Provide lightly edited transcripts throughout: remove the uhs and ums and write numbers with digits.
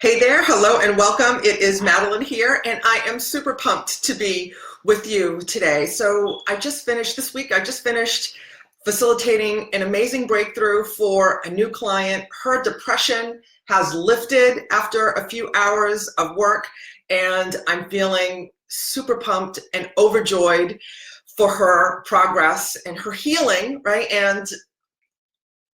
Hey there, hello and welcome. It is Madeline here, and I am super pumped to be with you today. So I just finished facilitating an amazing breakthrough for a new client. Her depression has lifted after a few hours of work, and I'm feeling super pumped and overjoyed for her progress and her healing, right? And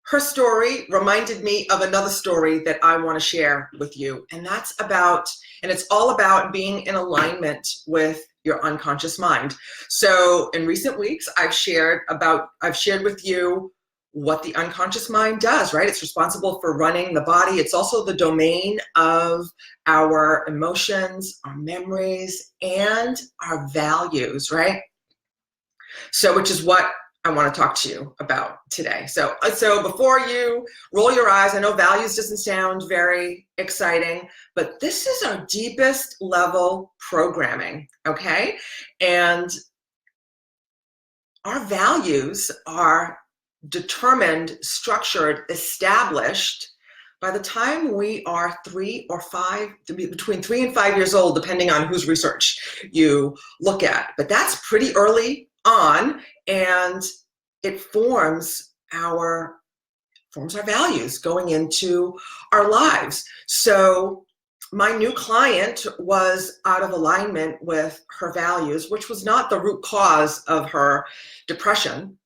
her story reminded me of another story that I want to share with you. And it's all about being in alignment with your unconscious mind. So in recent weeks, I've shared with you what the unconscious mind does, right? It's responsible for running the body. It's also the domain of our emotions, our memories, and our values, right? So, which is what I want to talk to you about today. So before you roll your eyes, I know values doesn't sound very exciting, but this is our deepest level programming, okay? And our values are determined, structured, established by the time we are between 3 and 5 years old, depending on whose research you look at. But that's pretty early on, and it forms our values going into our lives. So my new client was out of alignment with her values, which was not the root cause of her depression,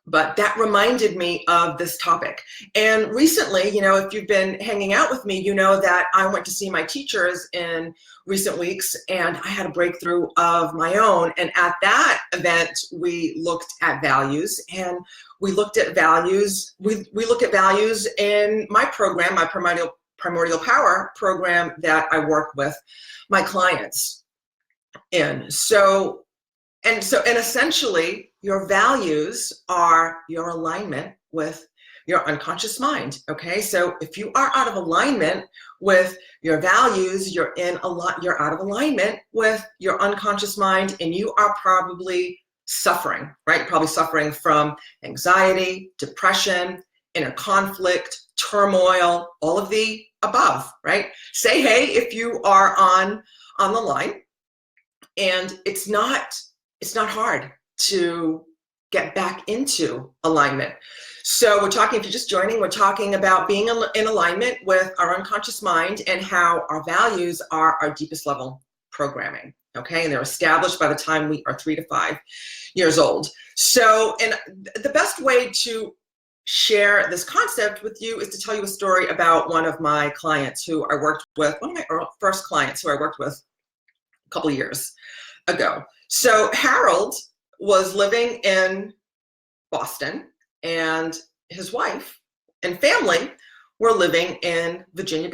but that reminded me of this topic. And recently, if you've been hanging out with me, you know that I went to see my teachers in recent weeks, and I had a breakthrough of my own. And at that event, we looked at values, and we look at values in my program, my primordial power program that I work with my clients in. And essentially, your values are your alignment with your unconscious mind, okay? So if you are out of alignment with your values, you're out of alignment with your unconscious mind, and you are probably suffering, right? Probably suffering from anxiety, depression, inner conflict, turmoil, all of the above, right? Say hey if you are on the line. And it's not hard to get back into alignment. So if you're just joining, we're talking about being in alignment with our unconscious mind and how our values are our deepest level programming, okay? And they're established by the time we are 3 to 5 years old. So, and the best way to share this concept with you is to tell you a story about one of my clients who I worked with, one of my first clients who I worked with a couple of years ago. So Harold was living in Boston, and his wife and family were living in Virginia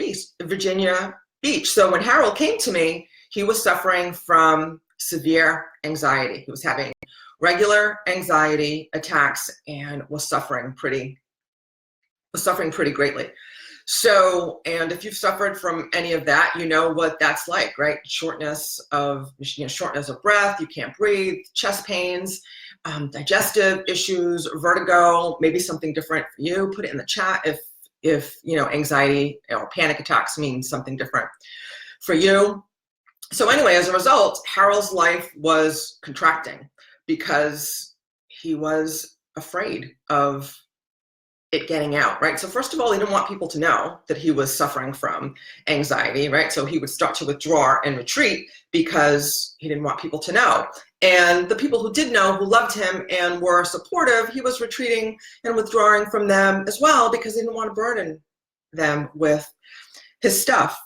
Beach. So when Harold came to me, he was suffering from severe anxiety. He was having regular anxiety attacks and was suffering pretty greatly. So, and if you've suffered from any of that, you know what that's like, right? Shortness of breath, you can't breathe, chest pains, digestive issues, vertigo, maybe something different for you. Put it in the chat if anxiety or panic attacks mean something different for you. So anyway, as a result, Harold's life was contracting because he was afraid of it getting out, right? So first of all, he didn't want people to know that he was suffering from anxiety, right? So he would start to withdraw and retreat because he didn't want people to know. And the people who did know, who loved him and were supportive, he was retreating and withdrawing from them as well because he didn't want to burden them with his stuff.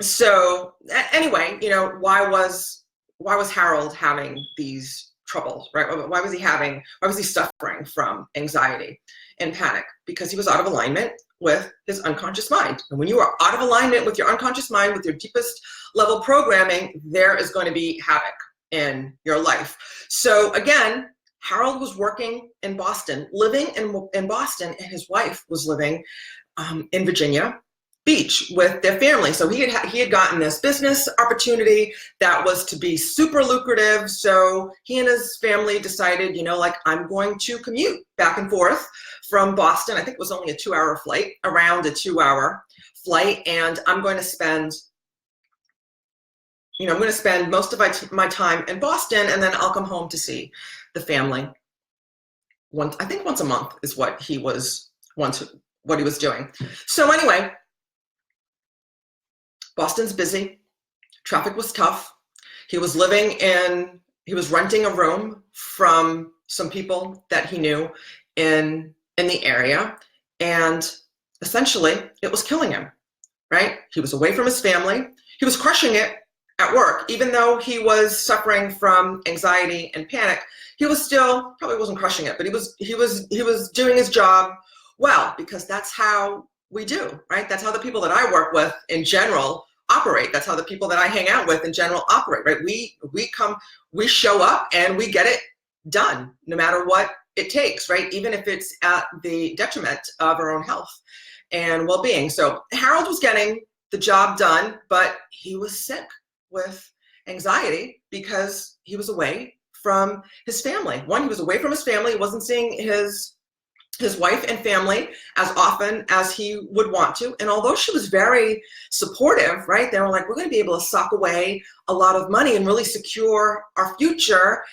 So anyway, why was Harold having these troubles, right? Why was he suffering from anxiety and panic? Because he was out of alignment with his unconscious mind. And when you are out of alignment with your unconscious mind, with your deepest level programming, there is going to be havoc in your life. So again, Harold was working in Boston, living in Boston, and his wife was living in Virginia beach with their family. So he had gotten this business opportunity that was to be super lucrative. So he and his family decided, you know, like, I'm going to commute back and forth from Boston. I think it was only a 2-hour flight, around a 2-hour flight. And I'm going to spend, you know, I'm going to spend most of my time in Boston, and then I'll come home to see the family I think once a month is what he was doing. So anyway, Boston's busy. Traffic was tough. He was renting a room from some people that he knew in the area, and essentially it was killing him, right? He was away from his family. He was crushing it at work. Even though he was suffering from anxiety and panic, he was still, probably wasn't crushing it, but he was doing his job well, because that's how we do, right? That's how the people that I work with in general operate. That's how the people that I hang out with in general operate, right? We show up and we get it done, no matter what it takes, right? Even if it's at the detriment of our own health and well-being. So Harold was getting the job done, but he was sick with anxiety because he was away from his family. One, he was away from his family. He wasn't seeing his wife and family as often as he would want to. And although she was very supportive, right? They were like, we're going to be able to sock away a lot of money and really secure our future,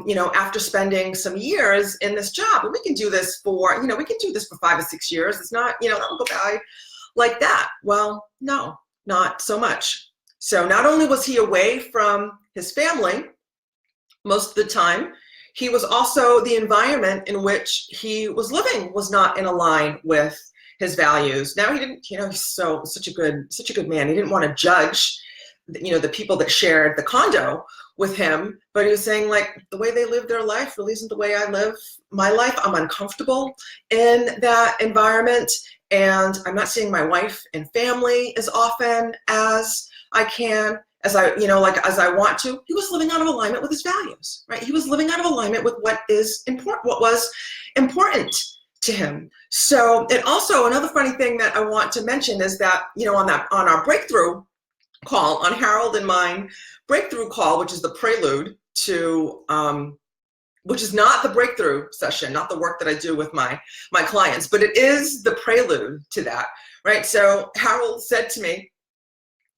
you know, after spending some years in this job. And we can do this for, you know, we can do this for 5 or 6 years. It's not, you know, that will go by like that. Well, no, not so much. So not only was he away from his family most of the time, he was also, the environment in which he was living was not in line with his values. Now he didn't, you know, he's such a good man. He didn't want to judge, you know, the people that shared the condo with him, but he was saying, like, the way they live their life really isn't the way I live my life. I'm uncomfortable in that environment, and I'm not seeing my wife and family as often as I can, as I want to. He was living out of alignment with his values, right? He was living out of alignment with what was important to him. So, and also another funny thing that I want to mention is that, you know, on our breakthrough call, on Harold and mine breakthrough call, which is the prelude to, which is not the breakthrough session, not the work that I do with my clients, but it is the prelude to that, right? So Harold said to me,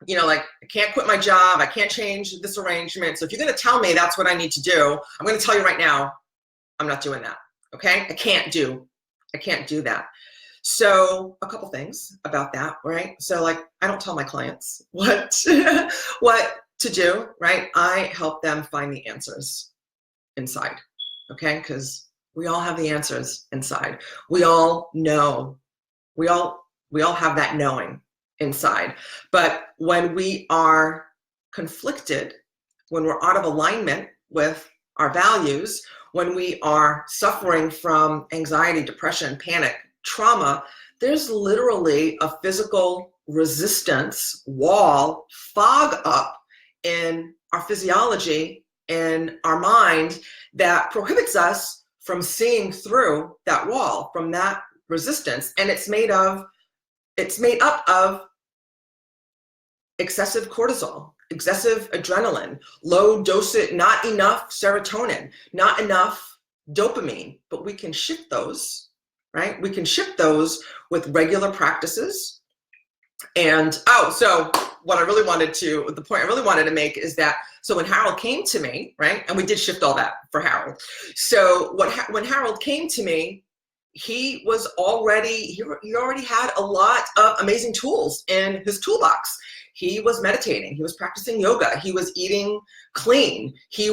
you know, like, I can't quit my job. I can't change this arrangement. So if you're going to tell me that's what I need to do, I'm going to tell you right now, I'm not doing that. Okay. I can't do that. So a couple things about that, right? So, like, I don't tell my clients what to do, right? I help them find the answers inside. Okay. Because we all have the answers inside. We all know, we all have that knowing inside. But when we are conflicted, when we're out of alignment with our values, when we are suffering from anxiety, depression, panic, trauma, there's literally a physical resistance wall, fog up in our physiology, in our mind, that prohibits us from seeing through that wall, from that resistance. And it's made up of excessive cortisol, excessive adrenaline, low dosage, not enough serotonin, not enough dopamine. But we can shift those, right? We can shift those with regular practices. And so what I really wanted to, the point I really wanted to make is that, so when Harold came to me, right, and we did shift all that for Harold. So when Harold came to me, he already had a lot of amazing tools in his toolbox. He was meditating, he was practicing yoga, he was eating clean, he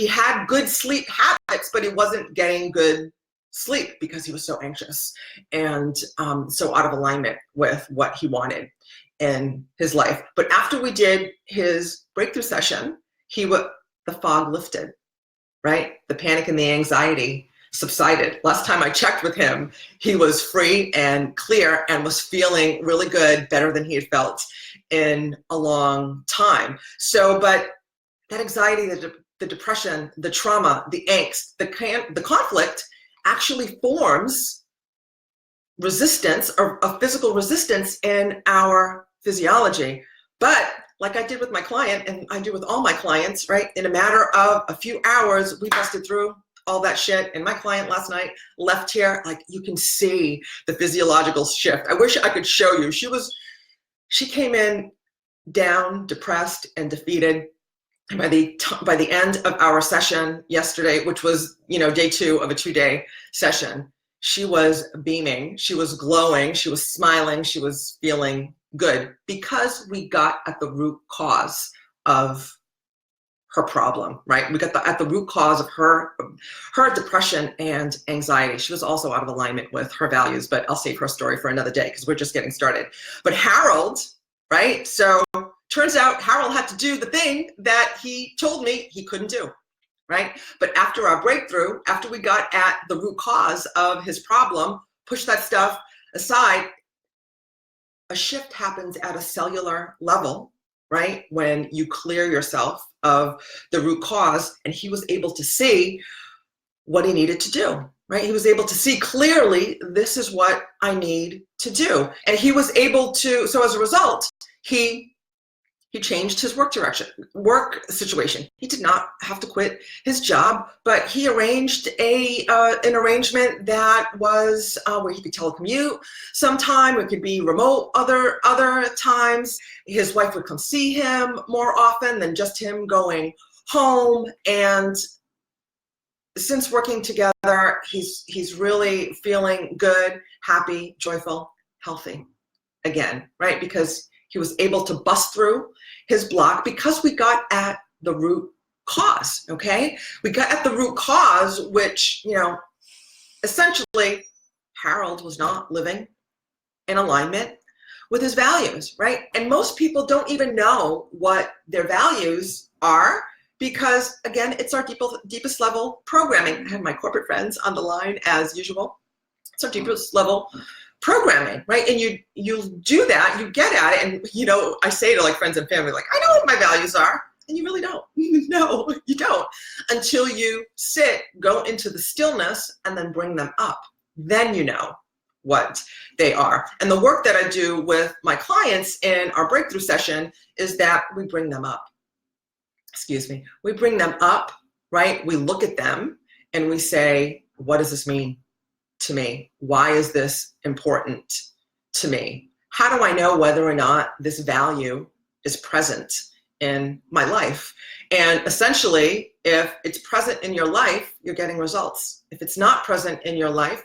had good sleep habits, but he wasn't getting good sleep because he was so anxious and so out of alignment with what he wanted in his life. But after we did his breakthrough session, the fog lifted, right? The panic and the anxiety subsided. Last time I checked with him, he was free and clear and was feeling really good, better than he had felt in a long time. So, but that anxiety, the depression, the trauma, the angst, the conflict actually forms resistance or a physical resistance in our physiology. But like I did with my client, and I do with all my clients, right? In a matter of a few hours, we busted through all that shit. And my client last night left here, like you can see the physiological shift. I wish I could show you. She came in down, depressed, and defeated. And by the end of our session yesterday, which was, day 2 of a 2-day session, she was beaming, she was glowing, she was smiling, she was feeling good because we got at the root cause of her problem, right? We got at the root cause of her depression and anxiety. She was also out of alignment with her values, but I'll save her story for another day because we're just getting started. But Harold, right? So turns out Harold had to do the thing that he told me he couldn't do, right? But after our breakthrough, after we got at the root cause of his problem, push that stuff aside, a shift happens at a cellular level, right? When you clear yourself of the root cause, and he was able to see what he needed to do, right? He was able to see clearly, this is what I need to do. And he was able to, so as a result, he changed his work situation. He did not have to quit his job, but he arranged an arrangement that was where he could telecommute sometime. It could be remote other times. His wife would come see him more often than just him going home. And since working together, he's really feeling good, happy, joyful, healthy again, right? Because he was able to bust through his block because we got at the root cause, okay? We got at the root cause, which, essentially Harold was not living in alignment with his values, right? And most people don't even know what their values are because, again, it's our deepest level programming. I have my corporate friends on the line as usual. It's our deepest level programming, right? And you do that, you get at it, and I say to like friends and family, like, I know what my values are, and you really don't. No, you don't, until you go into the stillness and then bring them up. Then you know what they are. And the work that I do with my clients in our breakthrough session is that we bring them up. We bring them up, right? We look at them and we say, what does this mean to me? Why is this important to me? How do I know whether or not this value is present in my life? And essentially, if it's present in your life, you're getting results. If it's not present in your life,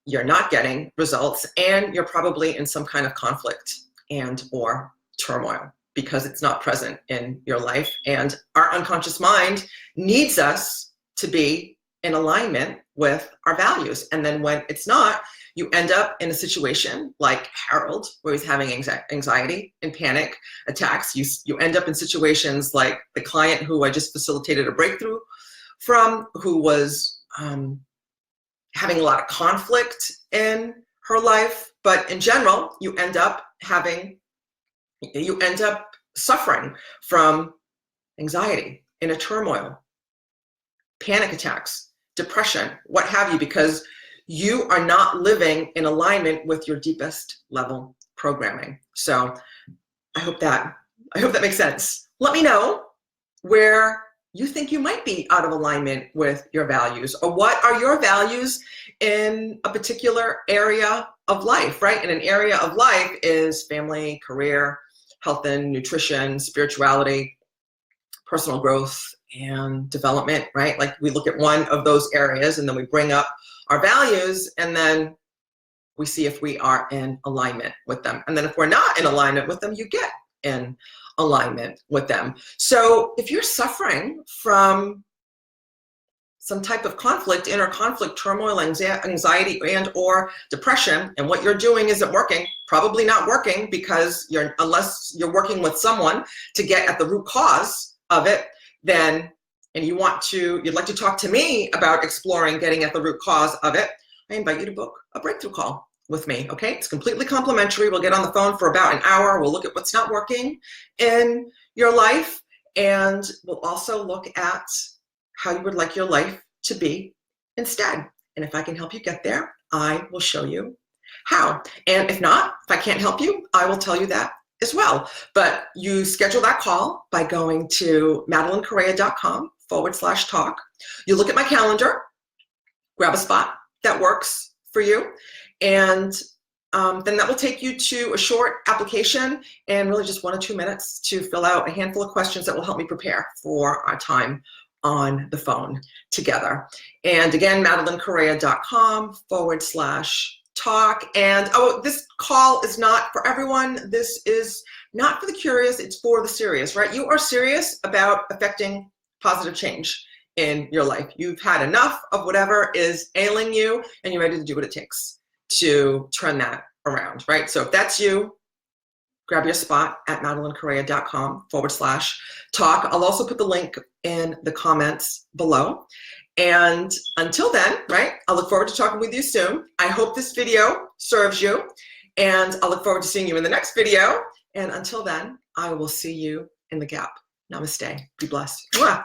you're not getting results, and you're probably in some kind of conflict and or turmoil because it's not present in your life. And our unconscious mind needs us to be in alignment with our values. And then when it's not, you end up in a situation like Harold, where he's having anxiety and panic attacks. You end up in situations like the client who I just facilitated a breakthrough from, who was having a lot of conflict in her life. But in general, you end up suffering from anxiety, inner turmoil, panic attacks, depression, what have you, because you are not living in alignment with your deepest level programming. So I hope that makes sense. Let me know where you think you might be out of alignment with your values, or what are your values in a particular area of life, right? And an area of life is family, career, health and nutrition, spirituality, personal growth, and development, right? Like we look at one of those areas and then we bring up our values and then we see if we are in alignment with them. And then if we're not in alignment with them, you get in alignment with them. So if you're suffering from some type of conflict, inner conflict, turmoil, anxiety, and or depression, and what you're doing isn't working, probably not working because unless you're working with someone to get at the root cause of it, then, and you'd like to talk to me about exploring getting at the root cause of it, I invite you to book a breakthrough call with me, okay? It's completely complimentary. We'll get on the phone for about an hour. We'll look at what's not working in your life, and we'll also look at how you would like your life to be instead. And if I can help you get there, I will show you how. And if not, if I can't help you, I will tell you that as well. But you schedule that call by going to madelinecorrea.com/talk. You look at my calendar, grab a spot that works for you, and then that will take you to a short application and really just 1 or 2 minutes to fill out a handful of questions that will help me prepare for our time on the phone together. And again, madelinecorrea.com/talk. And oh, this call is not for everyone. This is not for the curious, it's for the serious, right? You are serious about affecting positive change in your life. You've had enough of whatever is ailing you, and you're ready to do what it takes to turn that around, right? So if that's you, grab your spot at madelinecorrea.com/talk. I'll also put the link in the comments below. And until then, right, I look forward to talking with you soon. I hope this video serves you, and I look forward to seeing you in the next video. And until then, I will see you in the gap. Namaste. Be blessed. Mwah.